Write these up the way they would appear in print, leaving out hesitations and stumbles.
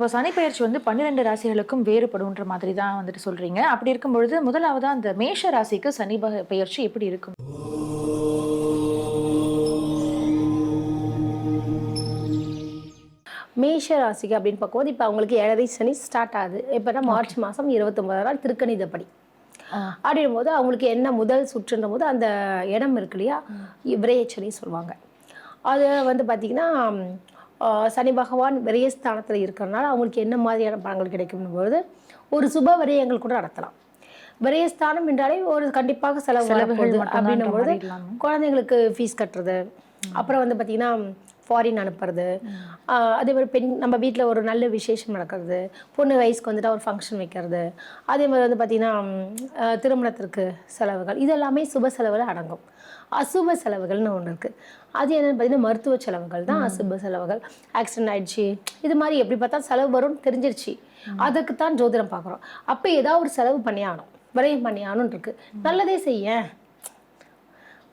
இப்போ சனி பெயர்ச்சி வந்து 12 ராசிகளுக்கும் வேறுபடும்ன்ற மாதிரி தான் வந்துட்டு சொல்றீங்க. அப்படி இருக்கும்பொழுது முதலாவதா அந்த மேஷ ராசிக்கு சனி பெயர்ச்சி எப்படி இருக்கும்? மேஷ ராசிக்கு அப்படின்னு பார்க்கும்போது இப்போ அவங்களுக்கு 7 சனி ஸ்டார்ட் ஆகுது. எப்போனா மார்ச் மாதம் 29 நாள் திருக்கணிதப்படி. அப்படின்னும் போது அவங்களுக்கு என்ன முதல் சுற்றுன்ற போது அந்த இடம் இருக்கு இல்லையா, விரயச்சனி சொல்லுவாங்க. அது வந்து பார்த்திங்கன்னா சனி பகவான் விரயஸ்தானத்தில் இருக்கிறனால அவங்களுக்கு என்ன மாதிரியான பலன்கள் கிடைக்கும்னும் போது ஒரு சுப விரயங்கள் கூட நடத்தலாம். விரயஸ்தானம் என்றாலே ஒரு கண்டிப்பாக செலவுகள் அப்படின்னும் பொழுது குழந்தைங்களுக்கு ஃபீஸ் கட்டுறது, அப்புறம் வந்து பார்த்திங்கன்னா ஃபாரின் அனுப்புறது, அதே மாதிரி நம்ம வீட்டில் ஒரு நல்ல விசேஷம் நடக்கிறது, பொண்ணு வயசுக்கு வந்துட்டு ஒரு ஃபங்க்ஷன் வைக்கிறது, அதே மாதிரி வந்து பார்த்திங்கன்னா திருமணத்திற்கு செலவுகள், இது எல்லாமே சுப செலவில் அடங்கும். அசுப செலவுகள்னு ஒன்று இருக்குது. அது என்னென்னு பார்த்தீங்கன்னா மருத்துவ செலவுகள் தான் அசுப செலவுகள். ஆக்சிடென்ட் ஆகிடுச்சு, இது மாதிரி எப்படி பார்த்தா செலவு வரும்னு தெரிஞ்சிருச்சு, அதுக்குத்தான் ஜோதிடம் பார்க்குறோம். அப்போ ஏதாவது ஒரு செலவு பண்ணியாகணும், விரயம் பண்ணியாகணும்னு இருக்குது. நல்லதே செய்ய,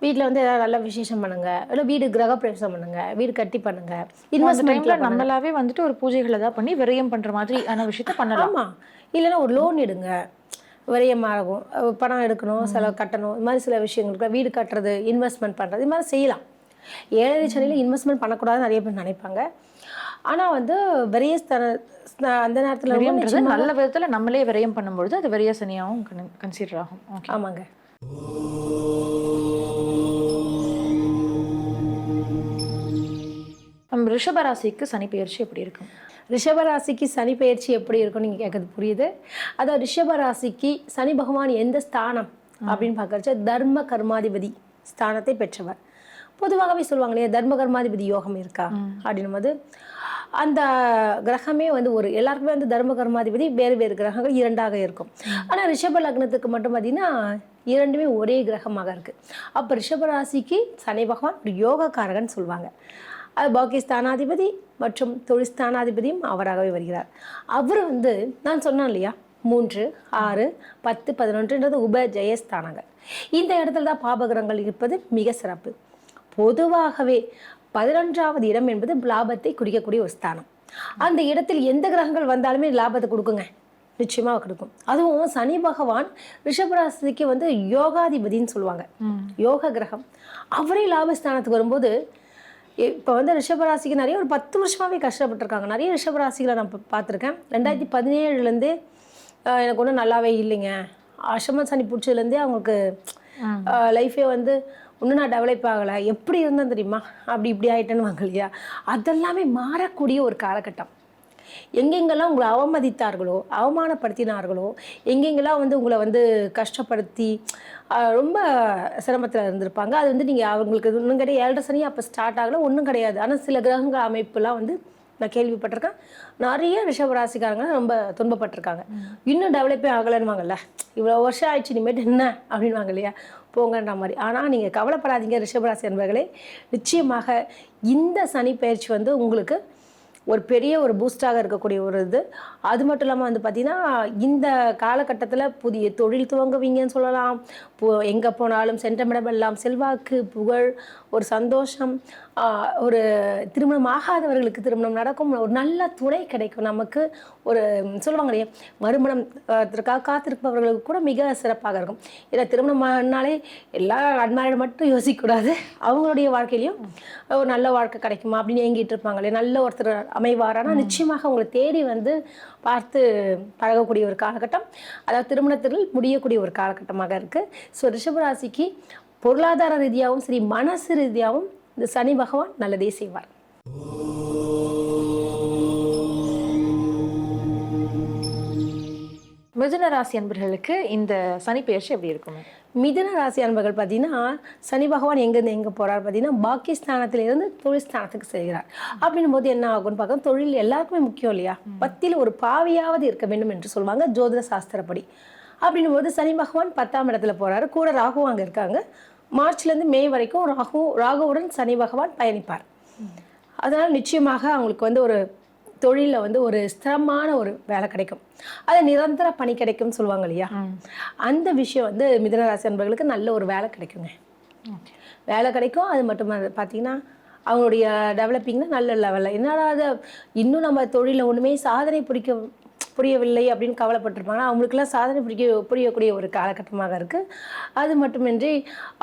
வீட்டில் வந்து ஏதாவது நல்ல விசேஷம் பண்ணுங்க, இல்லை வீடு கிரகப்பிரவேசம் பண்ணுங்க, வீடு கட்டி பண்ணுங்க, இன்வெஸ்ட்மெண்ட்ல நம்மளாவே வந்துட்டு ஒரு பூஜைகளை தான் பண்ணி விரயம் பண்ற மாதிரியான விஷயத்த பண்ணலாம். ஆமாம், இல்லைன்னா ஒரு லோன் எடுங்க, விரயமாகும், பணம் எடுக்கணும், செலவு கட்டணும், இது மாதிரி சில விஷயங்களுக்கு வீடு கட்டுறது, இன்வெஸ்ட்மெண்ட் பண்ணுறது, இது மாதிரி செய்யலாம். 7 சனியில் இன்வெஸ்ட்மெண்ட் பண்ணக்கூடாதுன்னு நிறைய பேர் நினைப்பாங்க. ஆனால் வந்து விரயஸ்தான அந்த நேரத்தில் நல்ல விதத்தில் நம்மளே விரயம் பண்ணும்பொழுது அது விரய சனியாகவும் கன்சிடர் ஆகும். ஆமாங்க. ரிஷபராசிக்கு சனி பெயர்ச்சி எப்படி இருக்கும்? ரிஷபராசிக்கு சனி பெயர்ச்சி எப்படி இருக்கும்னு நீங்கள் கேட்கறது புரியுது. அதாவது ரிஷபராசிக்கு சனி பகவான் எந்த ஸ்தானம் அப்படின்னு பார்க்கறச்ச தர்ம கர்மாதிபதி ஸ்தானத்தை பெற்றவர். பொதுவாகவே சொல்லுவாங்க இல்லையா, தர்ம கர்மாதிபதி யோகம் இருக்கா அப்படின்னும் போது அந்த கிரகமே வந்து ஒரு எல்லாருக்குமே வந்து தர்ம கர்மாதிபதி வேறு வேறு கிரகங்கள் 2ஆக இருக்கும். ஆனால் ரிஷப லக்னத்துக்கு மட்டும் பார்த்தீங்கன்னா 2மே ஒரே கிரகமாக இருக்குது. அப்போ ரிஷபராசிக்கு சனி பகவான் ஒரு யோகக்காரகன் சொல்லுவாங்க. அது பாக்கியஸ்தானாதிபதி மற்றும் தொழில்ஸ்தானாதிபதியும் அவராகவே வருகிறார். அவர் வந்து நான் சொன்னேன் இல்லையா, 3, 6, 10, 11ன்றது உப ஜெயஸ்தானங்கள். இந்த இடத்துல தான் பாபகிரகங்கள் இருப்பது மிக சிறப்பு. பொதுவாகவே 11வது இடம் என்பது லாபத்தை குறிக்கக்கூடிய ஒரு ஸ்தானம். அந்த இடத்தில் எந்த கிரகங்கள் வந்தாலுமே லாபத்தை கொடுக்குங்க, நிச்சயமாக கொடுக்கும். அதுவும் சனி பகவான் ரிஷபராசிக்கு வந்து யோகாதிபதின்னு சொல்லுவாங்க, யோக கிரகம். அவரே லாபஸ்தானத்துக்கு வரும்போது இப்போ வந்து ரிஷபராசிக்கு நிறைய ஒரு 10 வருஷமாகவே கஷ்டப்பட்டுருக்காங்க. நிறைய ரிஷபராசிகளை நான் பார்த்துருக்கேன். 2017 எனக்கு ஒன்றும் நல்லாவே இல்லைங்க, அஷ்டம சனி பிடிச்சதுலேருந்தே அவங்களுக்கு லைஃபே வந்து ஒன்றும் நான் டெவலப் ஆகலை, எப்படி இருந்தேன் தெரியுமா, அப்படி இப்படி ஆகிட்டேன்னு வாங்க இல்லையா, அதெல்லாமே மாறக்கூடிய ஒரு காலகட்டம். எங்கெங்கெல்லாம் உங்களை அவமதித்தார்களோ, அவமானப்படுத்தினார்களோ, எங்கெங்கெல்லாம் வந்து உங்களை வந்து கஷ்டப்படுத்தி ரொம்ப சிரமத்தில் இருந்திருப்பாங்க, அது வந்து நீங்கள் அவங்களுக்கு இன்னும் கிடையாது. 7 சனி அப்போ ஸ்டார்ட் ஆகலை, ஒன்றும் கிடையாது. ஆனால் சில கிரகங்கள் அமைப்புலாம் வந்து நான் கேள்விப்பட்டிருக்கேன். நிறைய ரிஷபராசிக்காரங்க ரொம்ப துன்பப்பட்டிருக்காங்க. இன்னும் டெவலப்பே ஆகலைன்னுவாங்கல்ல, இவ்வளோ வருஷம் ஆயிடுச்சு இனிமேட்டு என்ன அப்படின்வாங்க இல்லையா, போங்கன்ற மாதிரி. ஆனால் நீங்கள் கவலைப்படாதீங்க ரிஷபராசி என்பவர்களே, நிச்சயமாக இந்த சனி பயிற்சி வந்து உங்களுக்கு ஒரு பெரிய ஒரு பூஸ்டாக இருக்கக்கூடிய ஒரு இது. அது மட்டும் இல்லாமல் வந்து பார்த்திங்கன்னா இந்த காலகட்டத்தில் புதிய தொழில் துவங்குவீங்கன்னு சொல்லலாம். எங்கே போனாலும் சென்றமிடமெல்லாம் செல்வாக்கு, புகழ், ஒரு சந்தோஷம், ஒரு திருமணம் ஆகாதவர்களுக்கு திருமணம் நடக்கும், ஒரு நல்ல துணை கிடைக்கும். நமக்கு ஒரு சொல்லுவாங்க இல்லையா, மறுமணம் காத்திருப்பவர்களுக்கு கூட மிக சிறப்பாக இருக்கும். ஏன்னா திருமணம்னாலே எல்லா அன்மேரிட் மட்டும் யோசிக்கக்கூடாது, அவங்களுடைய வாழ்க்கையிலையும் ஒரு நல்ல வாழ்க்கை கிடைக்குமா அப்படின்னு ஏங்கிட்டு இருப்பாங்க இல்லையா, நல்ல ஒருத்தர் அமைவாரானா நிச்சயமாக அவங்களை தேடி வந்து பார்த்து பழகக்கூடிய ஒரு காலகட்டம், அதாவது திருமணத்தில் முடியக்கூடிய ஒரு காலகட்டமாக இருக்குது. ஸோ ரிஷபராசிக்கு பொருளாதார ரீதியாகவும் சரி, மனசு ரீதியாகவும் இந்த சனி பகவான் நல்லதே செய்வார். மிதுன ராசி அன்பர்களுக்கு இந்த சனி பெயர்ச்சி எப்படி இருக்கும்? மிதுன ராசி அன்பர்கள் பார்த்தீங்கன்னா சனி பகவான் எங்கேருந்து எங்கே போகிறார் பார்த்தீங்கன்னா பாக்கியஸ்தானத்திலிருந்து தொழில் ஸ்தானத்துக்கு செல்கிறார். அப்படின்னும் போது என்ன ஆகும்னு பார்க்க, தொழில் எல்லாருக்குமே முக்கியம் இல்லையா, பத்தியில் ஒரு பாவியாவது இருக்க வேண்டும் என்று சொல்லுவாங்க ஜோதிட சாஸ்திரப்படி. அப்படின்னும் போது சனி பகவான் 10ஆம் இடத்துல போகிறாரு, கூட ராகு அங்கே இருக்காங்க. மார்ச்லேருந்து மே வரைக்கும் ராகுவுடன் சனி பகவான் பயணிப்பார். அதனால் நிச்சயமாக அவங்களுக்கு வந்து ஒரு தொழிலில் வந்து ஒரு ஸ்திரமான ஒரு வேலை கிடைக்கும், அது நிரந்தர பணி கிடைக்கும்னு சொல்லுவாங்க இல்லையா, அந்த விஷயம் வந்து மிதுனராசி அன்பர்களுக்கு நல்ல ஒரு வேலை கிடைக்குங்க, வேலை கிடைக்கும். அது மட்டும் பார்த்தீங்கன்னா அவங்களுடைய டெவலப்பிங்னா நல்ல லெவலில். என்னடா அது இன்னும் நம்ம தொழிலில் ஒன்றுமே சாதனை புரியவில்லை அப்படின்னு கவலைப்பட்டிருப்பாங்க. அவங்களுக்கெல்லாம் சாதனை புரியக்கூடிய ஒரு காலகட்டமாக இருக்குது. அது மட்டுமின்றி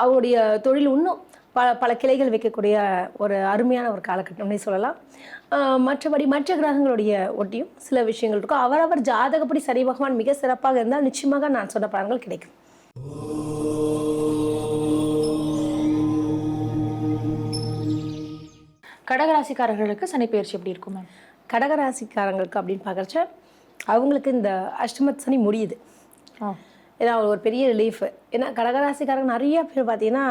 அவங்களுடைய தொழில் இன்னும் பல கிளைகள் வைக்கக்கூடிய ஒரு அருமையான ஒரு காலகட்டம்னே சொல்லலாம். மற்றபடி மற்ற கிரகங்களுடைய ஒட்டியும் சில விஷயங்கள் இருக்கும். அவரவர் ஜாதகப்படி சனி பகவான் மிக சிறப்பாக இருந்தால் நிச்சயமாக நான் சொன்ன பலன்கள் கிடைக்கும். கடகராசிக்காரர்களுக்கு சனி பெயர்ச்சி எப்படி இருக்கும் மேம்? கடகராசிக்காரங்களுக்கு அப்படின்னு பார்க்குறச்ச அவங்களுக்கு இந்த அஷ்டமத்து சனி முடியுது. ஏன்னா ஒரு பெரிய ரிலீஃபு. ஏன்னா கடகராசிக்காரங்க நிறைய பேர் பார்த்தீங்கன்னா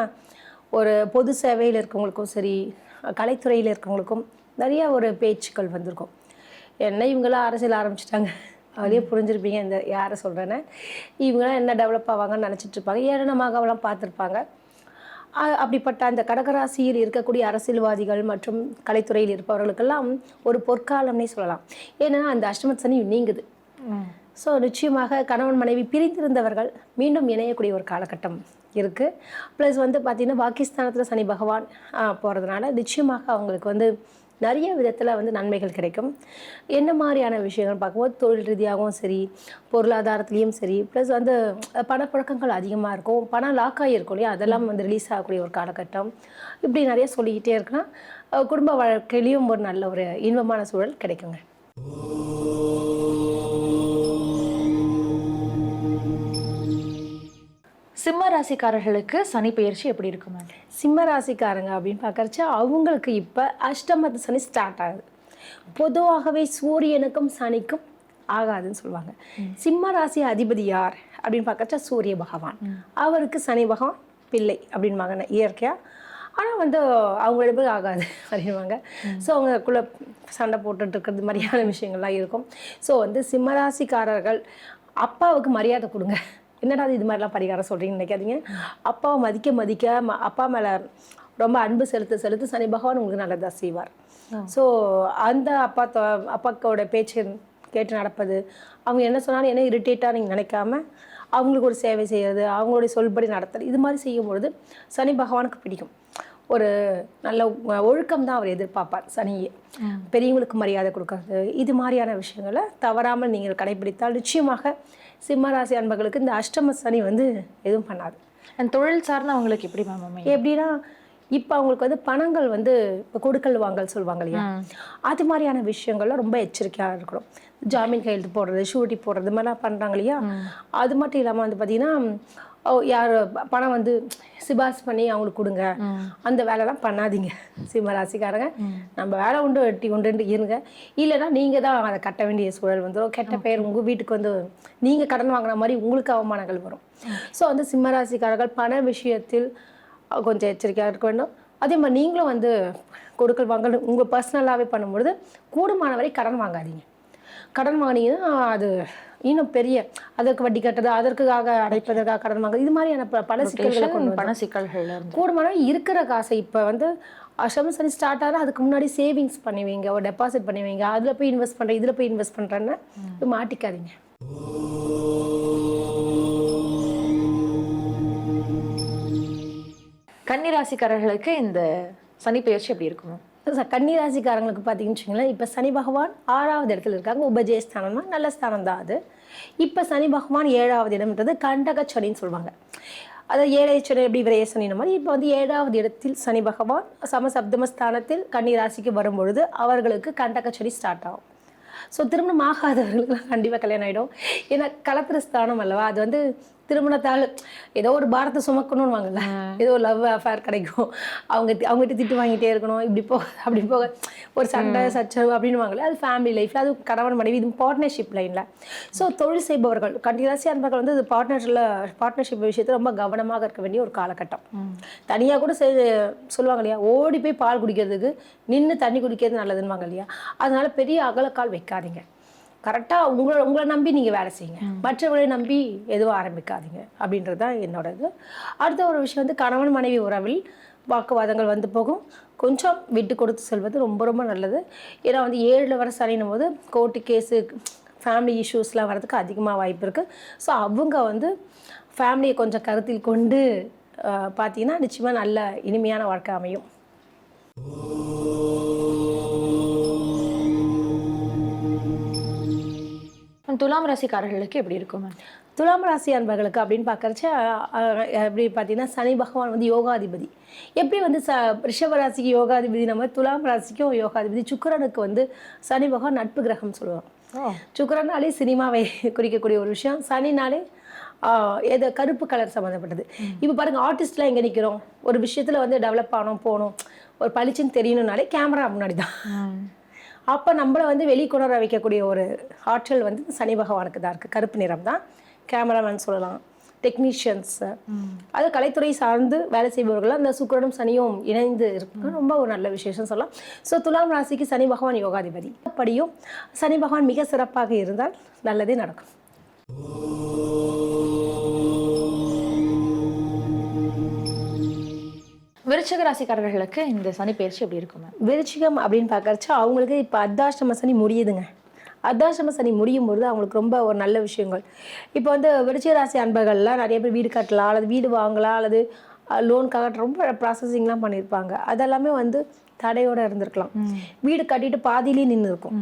ஒரு பொது சேவையில் இருக்கவங்களுக்கும் சரி, கலைத்துறையில் இருக்கவங்களுக்கும் நிறைய ஒரு பேச்சுக்கள் வந்திருக்கும். என்ன இவங்களாம் அரசியல் ஆரம்பிச்சிட்டாங்க, அதே புரிஞ்சிருப்பீங்க இந்த யாரை சொல்கிறேன்னு. இவங்களாம் என்ன டெவலப் ஆவாங்கன்னு நினச்சிட்ருப்பாங்க. ஏளனமாக அவெல்லாம் பார்த்துருப்பாங்க. அப்படிப்பட்ட அந்த கடகராசியில் இருக்கக்கூடிய அரசியல்வாதிகள் மற்றும் கலைத்துறையில் இருப்பவர்களுக்கெல்லாம் ஒரு பொற்காலம்னே சொல்லலாம். ஏன்னா அந்த அஷ்டமத்து சனி நீங்குது. ஸோ நிச்சயமாக கணவன் மனைவி பிரிந்திருந்தவர்கள் மீண்டும் இணையக்கூடிய ஒரு காலகட்டம் இருக்குது. ப்ளஸ் வந்து பார்த்திங்கன்னா பாகிஸ்தானத்தில் சனி பகவான் போகிறதுனால நிச்சயமாக அவங்களுக்கு வந்து நிறைய விதத்தில் வந்து நன்மைகள் கிடைக்கும். என்ன மாதிரியான விஷயங்கள் பார்க்கும்போது தொழில் ரீதியாகவும் சரி, பொருளாதாரத்துலேயும் சரி, ப்ளஸ் வந்து பணப்புழக்கங்கள் அதிகமாக இருக்கும். பணம் லாக் ஆகியிருக்கும் இல்லையா, அதெல்லாம் வந்து ரிலீஸ் ஆகக்கூடிய ஒரு காலகட்டம். இப்படி நிறைய சொல்லிக்கிட்டே இருக்குன்னா குடும்ப வாழ்க்கையிலையும் ஒரு நல்ல ஒரு இன்பமான சூழல் கிடைக்குங்க. சிம்ம ராசிக்காரர்களுக்கு சனி பெயர்ச்சி எப்படி இருக்கும் மேம்? சிம்ம ராசிக்காரங்க அப்படின்னு பார்க்கறச்ச அவங்களுக்கு இப்போ அஷ்டமத்து சனி ஸ்டார்ட் ஆகுது. பொதுவாகவே சூரியனுக்கும் சனிக்கும் ஆகாதுன்னு சொல்லுவாங்க. சிம்ம ராசி அதிபதி யார் அப்படின்னு பார்க்கறச்ச சூரிய பகவான். அவருக்கு சனி பகவான் பிள்ளை அப்படின்பாங்க இயற்கையாக. ஆனால் வந்து அவங்களோட ஆகாது அப்படின்வாங்க. ஸோ அவங்களுக்குள்ள சண்டை போட்டுட்டு இருக்கிறது மாதிரியான விஷயங்கள்லாம் இருக்கும். ஸோ வந்து சிம்மராசிக்காரர்கள் அப்பாவுக்கு மரியாதை கொடுங்க. என்னடா இது மாதிரிலாம் பரிகாரம் சொல்கிறீங்கன்னு நினைக்காதீங்க. அப்பாவை மதிக்க அப்பா மேலே ரொம்ப அன்பு செலுத்த சனி பகவான் உங்களுக்கு நல்லதாக செய்வார். ஸோ அந்த அப்பாக்கோட பேச்சு கேட்டு நடப்பது, அவங்க என்ன சொன்னாலும் என்ன இரிட்டேட்டாக நீங்கள் நினைக்காம அவங்களுக்கு ஒரு சேவை செய்கிறது, அவங்களுடைய சொல்படி நடத்தல், இது மாதிரி செய்யும்பொழுது சனி பகவானுக்கு பிடிக்கும். ஒரு நல்ல ஒழுக்கம் தான் அவர் எதிர்பார்ப்பார் சனியே. பெரியவங்களுக்கு மரியாதை கொடுக்கறது, இது மாதிரியான விஷயங்களை தவறாமல் நீங்கள் கடைபிடித்தால் நிச்சயமாக சிம்மராசி அன்பர்களுக்கு இந்த அஷ்டம சனி வந்து எதுவும் பண்ணாது. அந்த தொழில் சார்ந்து அவங்களுக்கு எப்படி மேம்? எப்படின்னா இப்போ அவங்களுக்கு வந்து பணங்கள் வந்து இப்போ கொடுக்கல் வாங்கல் சொல்லுவாங்க இல்லையா, அது மாதிரியான விஷயங்கள்லாம் ரொம்ப எச்சரிக்கையாக இருக்கணும். ஜாமீன் கையெழுத்து போடுறது, ஷூரிட்டி போடுறது மாதிரிலாம் பண்ணுறாங்க இல்லையா. அது மட்டும் இல்லாமல் வந்து பார்த்திங்கன்னா யார் பணம் வந்து சிபாரிசு பண்ணி அவங்களுக்கு கொடுங்க, அந்த வேலைலாம் பண்ணாதீங்க சிம்மராசிக்காரங்க. நம்ம வேலை உண்டு வெட்டி உண்டு இருங்க. இல்லைன்னா நீங்கள் தான் அதை கட்ட வேண்டிய சூழல் வந்துடும். கெட்ட பெயர் உங்கள் வீட்டுக்கு வந்து நீங்கள் கடன் வாங்கின மாதிரி உங்களுக்கு அவமானங்கள் வரும். ஸோ வந்து சிம்மராசிக்காரர்கள் பண விஷயத்தில் கொஞ்சம் எச்சரிக்கையாக இருக்க வேண்டும். அதே மாதிரி நீங்களும் வந்து கொடுக்கல் வாங்கல் உங்கள் பர்சனலாகவே பண்ணும்பொழுது கூடுமானவரை கடன் வாங்காதீங்க. கடன் வாங்கினீங்கன்னா அது இன்னும் பெரிய அதற்கு வட்டி கட்டுறது, அதற்காக அடைப்பதற்காக கடன் வாங்குறது, இது மாதிரியான பல சிக்கல்கள் கூடுமான இருக்கிற காசை இப்போ வந்து அஷ்டம சனி ஸ்டார்ட் ஆகிற அதுக்கு முன்னாடி சேவிங்ஸ் பண்ணுவீங்க, ஒரு டெபாசிட் பண்ணுவீங்க, அதில் போய் இன்வெஸ்ட் பண்ணுறேன் இதில் போய் இன்வெஸ்ட் பண்ணுறேன்னு மாட்டிக்காதீங்க. கன்னிராசிக்காரர்களுக்கு இந்த சனி பெயர்ச்சி எப்படி இருக்கும்? கன்னிராசிக்காரங்களுக்கு பார்த்தீங்கன்னு வச்சுங்களேன், இப்போ சனி பகவான் 6வது இடத்துல இருக்காங்க. உபஜயஸ்தானம்னா நல்ல ஸ்தானம் தான் அது. இப்போ சனி பகவான் 7வது இடம்ன்றது கண்டக சனின்னு சொல்லுவாங்க. அதாவது 7 சனி எப்படி விரைய சனின மாதிரி இப்போ வந்து 7வது இடத்தில் சனி பகவான் சமசப்தமஸ்தானத்தில் கன்னிராசிக்கு வரும்பொழுது அவர்களுக்கு கண்டக சனி ஸ்டார்ட் ஆகும். ஸோ திருமணம் ஆகாதவர்களுக்குலாம் கண்டிப்பாக கல்யாணம் ஆகிடும். ஏன்னா கலத்திர ஸ்தானம் அல்லவா, அது வந்து திருமணத்தால் ஏதோ ஒரு பாரத்தை சுமக்கணும்னு வாங்கல, ஏதோ ஒரு லவ் அஃபேர் கிடைக்கும், அவங்ககிட்ட திட்டு வாங்கிட்டே இருக்கணும், இப்படி போக அப்படி போக ஒரு சண்டை சச்சரவு அப்படின்னு வாங்கல, அது ஃபேமிலி லைஃப்பில், அது கணவன் மனைவி, இது பார்ட்னர்ஷிப் லைனில். ஸோ தொழில் செய்பவர்கள் கன்னிராசி அன்பர்கள் வந்து பார்ட்னர்ஷிப் விஷயத்தில் ரொம்ப கவனமாக இருக்க வேண்டிய ஒரு காலகட்டம். தனியாக கூட சொல்லுவாங்க இல்லையா, ஓடி போய் பால் குடிக்கிறதுக்கு நின்று தண்ணி குடிக்கிறது நல்லதுன்னு இல்லையா. அதனால பெரிய அகலக்கால் வைக்காதீங்க. கரெக்டாக உங்களை நம்பி நீங்கள் வேலை செய்யுங்க, மற்றவர்களை நம்பி எதுவும் ஆரம்பிக்காதீங்க அப்படின்றது தான் என்னோட இது. அடுத்த ஒரு விஷயம் வந்து கணவன் மனைவி உறவில் வாக்குவாதங்கள் வந்து போகும். கொஞ்சம் விட்டு கொடுத்து செல்வது ரொம்ப ரொம்ப நல்லது. ஏன்னா வந்து 7ல் வர சனின்னும் போது கோர்ட்டு கேஸு ஃபேமிலி இஷ்யூஸ்லாம் வரதுக்கு அதிகமாக வாய்ப்பு இருக்குது. ஸோ அவங்க வந்து ஃபேமிலியை கொஞ்சம் கருத்தில் கொண்டு பார்த்தீங்கன்னா நிச்சயமாக நல்ல இனிமையான வாழ்க்கை அமையும். துலாம் ராசிக்காரர்களுக்கு எப்படி இருக்கும் மேம்? துலாம் ராசி அன்பர்களுக்கு அப்படின்னு பார்க்கறச்ச எப்படி பார்த்தீங்கன்னா சனி பகவான் வந்து யோகாதிபதி. எப்படி வந்து ரிஷப ராசிக்கு யோகாதிபதி, நம்ம துலாம் ராசிக்கும் யோகாதிபதி. சுக்கிரனுக்கு வந்து சனி பகவான் நட்பு கிரகம் சொல்லுவாங்க. சுக்கிரனாலே சினிமாவை குறிக்கக்கூடிய ஒரு விஷயம், சனினாலே எது கருப்பு கலர் சம்மந்தப்பட்டது. இப்போ பாருங்கள், ஆர்டிஸ்ட்லாம் எங்கே நிற்கிறோம், ஒரு விஷயத்தில் வந்து டெவலப் ஆனோம் போகணும், ஒரு பளிச்சுன்னு தெரியணும்னாலே கேமரா முன்னாடி தான். அப்போ நம்மளை வந்து வெளிக்கொணர வைக்கக்கூடிய ஒரு ஆற்றல் வந்து சனி பகவானுக்கு தான் இருக்குது. கருப்பு நிறம் தான். கேமராமேன் சொல்லலாம், டெக்னீஷியன்ஸ், அது கலைத்துறை சார்ந்து வேலை செய்பவர்கள் அந்த சுக்கிரனும் சனியும் இணைந்து இருக்கு, ரொம்ப ஒரு நல்ல விசேஷம் சொல்லலாம். ஸோ துலாம் ராசிக்கு சனி பகவான் யோகாதிபதி. அப்படியும் சனி பகவான் மிக சிறப்பாக இருந்தால் நல்லதே நடக்கும். விருச்சிக ராசிக்காரர்களுக்கு இந்த சனி பயிற்சி எப்படி இருக்கும் மேம்? விருச்சிகம் அப்படின்னு பார்க்கறச்சா அவங்களுக்கு இப்போ அர்த்தாஷ்டம சனி முடியுதுங்க. அர்த்தாஷ்டம சனி முடியும் பொழுது அவங்களுக்கு ரொம்ப ஒரு நல்ல விஷயங்கள். இப்போ வந்து விருச்சிக ராசி அன்பர்கள்லாம் நிறைய பேர் வீடு கட்டலாம், அல்லது வீடு வாங்கலாம், அல்லது லோனுக்காக ரொம்ப ப்ராசஸிங்லாம் பண்ணியிருப்பாங்க. அதெல்லாமே வந்து தடையோடு இருந்திருக்கலாம். வீடு கட்டிட்டு பாதியிலே நின்று இருக்கும்.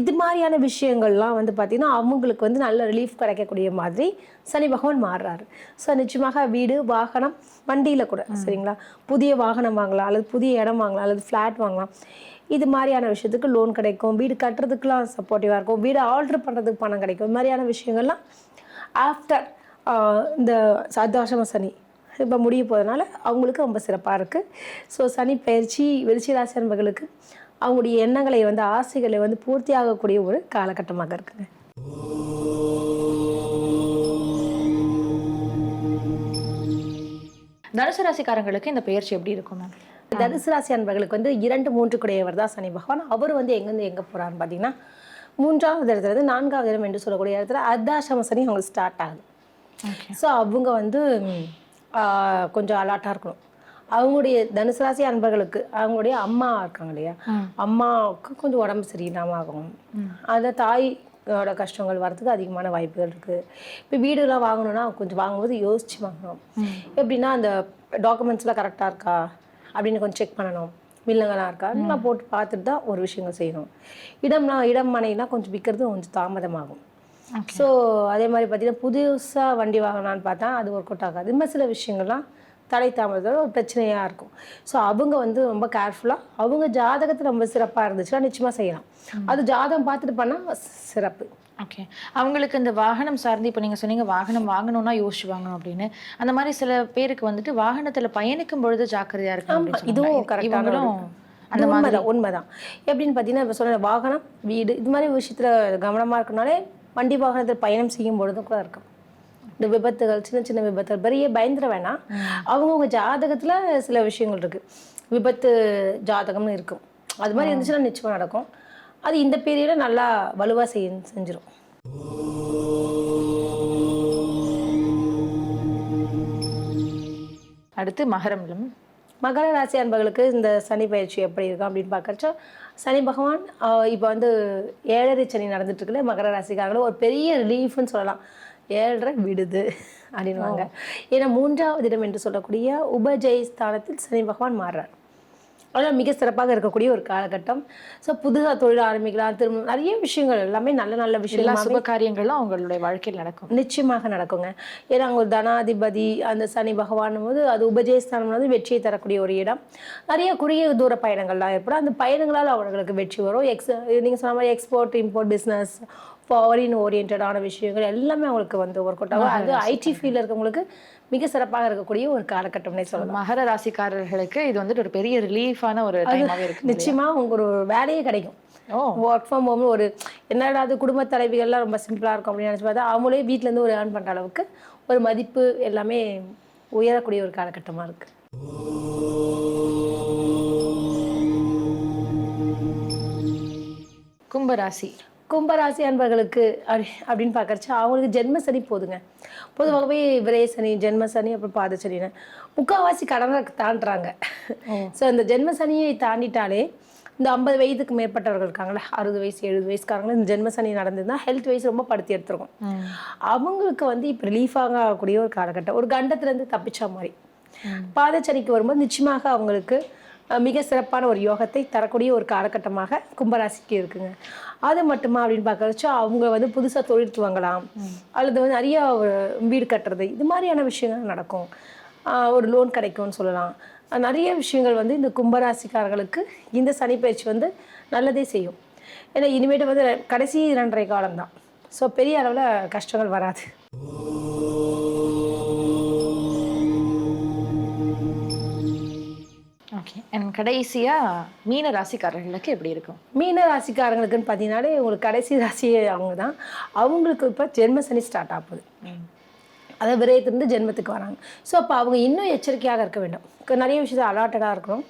இது மாதிரியான விஷயங்கள்லாம் வந்து பார்த்திங்கன்னா அவங்களுக்கு வந்து நல்ல ரிலீஃப் கிடைக்கக்கூடிய மாதிரி சனி பகவான் மாறுறாரு. ஸோ நிச்சயமாக வீடு, வாகனம், வண்டியில் கூட சரிங்களா, புதிய வாகனம் வாங்கலாம், அல்லது புதிய இடம் வாங்கலாம், அல்லது ஃப்ளாட் வாங்கலாம். இது மாதிரியான விஷயத்துக்கு லோன் கிடைக்கும். வீடு கட்டுறதுக்குலாம் சப்போர்ட்டிவாக இருக்கும். வீடு ஆல்ட்ரு பண்ணுறதுக்கு பணம் கிடைக்கும். இது மாதிரியான விஷயங்கள்லாம் ஆஃப்டர் இந்த அர்த்தாஷ்டம சனி இப்போ முடிய போகிறதுனால அவங்களுக்கு ரொம்ப சிறப்பாக இருக்குது. ஸோ சனி பயிற்சி விருச்சிக ராசி அன்பர்களுக்கு அவங்களுடைய எண்ணங்களை வந்து, ஆசைகளை வந்து பூர்த்தி ஆகக்கூடிய ஒரு காலகட்டமாக இருக்குங்க. தனுசு ராசிக்காரங்களுக்கு இந்த பயிற்சி எப்படி இருக்கும் மேம்? தனுசு ராசி அன்பர்களுக்கு வந்து 2, 3 கூடியவர் தான் சனி பகவான். அவர் வந்து எங்கேருந்து எங்கே போகிறான்னு பார்த்தீங்கன்னா 3வது இடத்துலேருந்து 4வது இடம் என்று சொல்லக்கூடிய இடத்துல அர்த்தாஷ்டம சனி அவங்களுக்கு ஸ்டார்ட் ஆகுது. ஸோ அவங்க வந்து கொஞ்சம் அலாட்டாக இருக்கணும். அவங்களுடைய தனுசு ராசி அன்பர்களுக்கு அவங்களுடைய அம்மா இருக்காங்க இல்லையா, அம்மாவுக்கு கொஞ்சம் உடம்பு சரியில்லாமல் ஆகும். அந்த தாயோட கஷ்டங்கள் வரதுக்கு அதிகமான வாய்ப்புகள் இருக்குது. இப்போ வீடுலாம் வாங்கணும்னா கொஞ்சம் வாங்கும்போது யோசித்து வாங்கணும். எப்படின்னா அந்த டாக்குமெண்ட்ஸ்லாம் கரெக்டாக இருக்கா அப்படின்னு கொஞ்சம் செக் பண்ணணும். வில்லங்களாக இருக்கா நான் போட்டு பார்த்துட்டு தான் ஒரு விஷயங்கள் செய்யணும். இடம் மனைலாம் கொஞ்சம் விற்கிறது கொஞ்சம் தாமதமாகும். ஸோ அதே மாதிரி பார்த்தீங்கன்னா புதுசாக வண்டி வாங்கினான்னு பார்த்தா அது ஒர்க் அவுட் ஆகாது. இது மாதிரி சில விஷயங்கள்லாம் தடை தாமதத்தோட ஒரு பிரச்சனையாக இருக்கும். ஸோ அவங்க வந்து ரொம்ப கேர்ஃபுல்லாக, அவங்க ஜாதகத்தில் ரொம்ப சிறப்பாக இருந்துச்சுன்னா நிச்சயமாக செய்யலாம். அது ஜாதகம் பார்த்துட்டு பண்ணால் சிறப்பு. ஓகே, அவங்களுக்கு இந்த வாகனம் சார்ந்து இப்போ நீங்கள் சொன்னீங்க வாகனம் வாங்கணும்னா யோசிச்சு வாங்கணும் அப்படின்னு. அந்த மாதிரி சில பேருக்கு வந்துட்டு வாகனத்தில் பயணிக்கும் பொழுது ஜாக்கிரதையாக இருக்கும். இதுவும் கரெக்டான அந்த மாதிரி உண்மைதான். எப்படின்னு பார்த்தீங்கன்னா இப்போ சொன்ன வாகனம், வீடு, இது மாதிரி விஷயத்தில் கவனமாக இருக்கனாலே வண்டி வாகனத்தில் பயணம் செய்யும் பொழுதும் கூட இருக்கும். இந்த விபத்துகள், சின்ன சின்ன விபத்துகள் பெரிய பயந்துட வேணாம். அவங்கவுங்க ஜாதகத்தில் சில விஷயங்கள் இருக்குது. விபத்து ஜாதகம்னு இருக்கும். அது மாதிரி இருந்துச்சுன்னா நிச்சயமாக நடக்கும். அது இந்த பீரியடில் நல்லா வலுவாக செஞ்சிடும். அடுத்து மகர ராசி அன்பர்களுக்கு இந்த சனி பயிற்சி எப்படி இருக்கும் அப்படின்னு பார்க்கறச்சா சனி பகவான் இப்போ வந்து 7.5 சனி நடந்துட்டு இருக்குல்ல, மகர ராசிக்காரங்களும் ஒரு பெரிய ரிலீஃப்னு சொல்லலாம். 7.5 விடுது அப்படின்வாங்க. ஏன்னா 3வது இடம் என்று சொல்லக்கூடிய உபஜெய ஸ்தானத்தில் சனி பகவான் மாறுறார். அதனால் மிக சிறப்பாக இருக்கக்கூடிய ஒரு காலகட்டம். ஸோ புதுசாக தொழில் ஆரம்பிக்கலாம், திரும்ப நிறைய விஷயங்கள் எல்லாமே நல்ல நல்ல விஷயம், சுப காரியங்கள்லாம் அவங்களுடைய வாழ்க்கையில் நடக்கும், நிச்சயமாக நடக்குங்க. ஏன்னா அவங்க ஒரு தனாதிபதி அந்த சனி பகவான் போது அது உபஜயஸ்தானம் வந்து வெற்றியை தரக்கூடிய ஒரு இடம். நிறைய குறுகிய தூர பயணங்கள்லாம் ஏற்படும். அந்த பயணங்களால் அவர்களுக்கு வெற்றி வரும். நீங்கள் சொன்ன மாதிரி எக்ஸ்போர்ட் இம்போர்ட் பிஸ்னஸ், ஃபாரின் ஓரியன்டான விஷயங்கள் எல்லாமே அவங்களுக்கு வந்து ஒர்க் அவுட் ஆகும். அது ஐடி ஃபீல்டில் இருக்கவங்களுக்கு மிக சிறப்பாக இருக்கக்கூடிய ஒரு காலகட்டம்னே சொல்லலாம். மகர ராசிக்காரர்களுக்கு இது வந்துட்டு ஒரு பெரிய ரிலீஃபான ஒரு டைமாகவே இருக்கு. நிச்சயமாக அவங்க ஒரு வேலையே கிடைக்கும். ஒர்க் ஃப்ரம் ஹோம் ஒரு என்னடா அது குடும்ப தலைவிகள்லாம் ரொம்ப சிம்பிளாக இருக்கும் அப்படின்னு நினச்சி பார்த்தா அவங்களே வீட்டிலேருந்து ஒரு ஏர்ன் பண்ணுற அளவுக்கு ஒரு மதிப்பு எல்லாமே உயரக்கூடிய ஒரு காலகட்டமாக இருக்குது. கும்பராசி அன்பர்களுக்கு அப்படின்னு பார்க்கறச்சா அவங்களுக்கு ஜென்ம சனி போதுங்க. பொதுவாகவே விரய சனி, ஜென்ம சனி, அப்புறம் பாத சனின்னு முக்கால்வாசி கடனை தாண்டுறாங்க. ஸோ இந்த ஜென்ம சனியை தாண்டிட்டாலே இந்த 50 வயதுக்கு மேற்பட்டவர்கள் இருக்காங்களே, 60 வயசு 70 வயசுக்காரங்களும் இந்த ஜென்ம சனி நடந்ததுன்னா ஹெல்த் வைஸ் ரொம்ப படுத்தி எடுத்துருக்கும். அவங்களுக்கு வந்து இப்போ ரிலீஃபாக ஆகக்கூடிய ஒரு காலகட்டம், ஒரு கண்டத்துலேருந்து தப்பிச்சா மாதிரி. பாதச்சனிக்கு வரும்போது நிச்சயமாக அவங்களுக்கு மிக சிறப்பான ஒரு யோகத்தை தரக்கூடிய ஒரு காலகட்டமாக கும்பராசிக்கு இருக்குங்க. அது மட்டுமா அப்படின்னு பார்க்கறச்சா அவங்க வந்து புதுசாக தொழில் துவங்கலாம், அல்லது வந்து நிறைய ஒரு வீடு கட்டுறது, இது மாதிரியான விஷயங்கள் நடக்கும். ஒரு லோன் கிடைக்கும்னு சொல்லலாம். நிறைய விஷயங்கள் வந்து இந்த கும்பராசிக்காரர்களுக்கு இந்த சனி பயிற்சி வந்து நல்லதே செய்யும். ஏன்னா இனிமேட்டு வந்து கடைசி 2.5 காலம் தான். ஸோ பெரிய அளவில் கஷ்டங்கள் வராது. ஓகே. அண்ட் கடைசியா மீன ராசிக்காரர்களுக்கு எப்படி இருக்கும்? மீன ராசிக்காரங்களுக்குன்னு பார்த்தீங்கன்னாலே உங்களுக்கு கடைசி ராசியே அவங்க தான். அவங்களுக்கு இப்போ ஜென்ம சனி ஸ்டார்ட் ஆகுது. அதாவது விரயத்திலிருந்து ஜென்மத்துக்கு வராங்க. ஸோ அப்போ அவங்க இன்னும் எச்சரிக்கையாக இருக்க வேண்டும். நிறைய விஷயத்தில் அலாட்டடாக இருக்கணும்.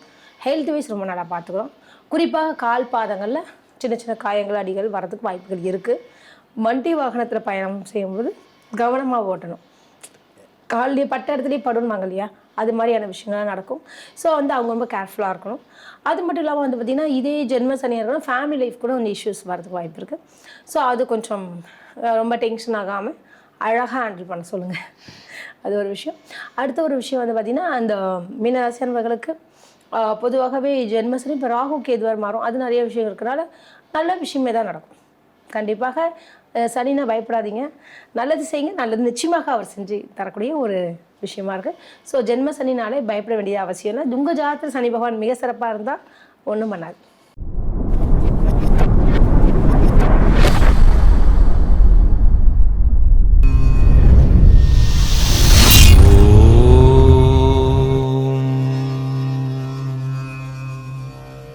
ஹெல்த் வைஸ் ரொம்ப நல்லா பார்த்துக்கணும். குறிப்பாக கால் பாதங்களில் சின்ன சின்ன காயங்கள், அடிகள் வரதுக்கு வாய்ப்புகள் இருக்குது. வண்டி வாகனத்தில் பயணம் செய்யும்போது கவனமாக ஓட்டணும். கால்லேயே பட்ட இடத்துலேயே படுவாங்க இல்லையா, அது மாதிரியான விஷயங்கள்லாம் நடக்கும். ஸோ வந்து அவங்க ரொம்ப கேர்ஃபுல்லாக இருக்கணும். அது மட்டும் இல்லாமல் வந்து பார்த்திங்கன்னா இதே ஜென்ம சனியாக இருக்கணும், ஃபேமிலி லைஃப் கூட கொஞ்சம் இஷ்யூஸ் வரதுக்கு வாய்ப்பு இருக்குது. ஸோ அது கொஞ்சம் ரொம்ப டென்ஷன் ஆகாமல் அழகாக ஹேண்டில் பண்ண சொல்லுங்கள். அது ஒரு விஷயம். அடுத்த ஒரு விஷயம் வந்து பார்த்திங்கன்னா அந்த மீனராசி அன்பர்களுக்கு பொதுவாகவே ஜென்மசனி இப்போ ராகு கேதுவார் மாறும். அது நிறைய விஷயம் இருக்கிறனால நல்ல விஷயமே தான் நடக்கும். கண்டிப்பாக சனினா பயப்படாதீங்க, நல்லது செய்யுங்க, நல்லது நிச்சயமாக அவர் செஞ்சு தரக்கூடிய ஒரு விஷயமா இருக்குது. ஸோ ஜென்ம சனினாலே பயப்பட வேண்டிய அவசியம் இல்லை. உங்கள் ஜாதகத்தில் சனி பகவான் மிக சிறப்பாக இருந்தால் ஒன்றும் பண்ணாது.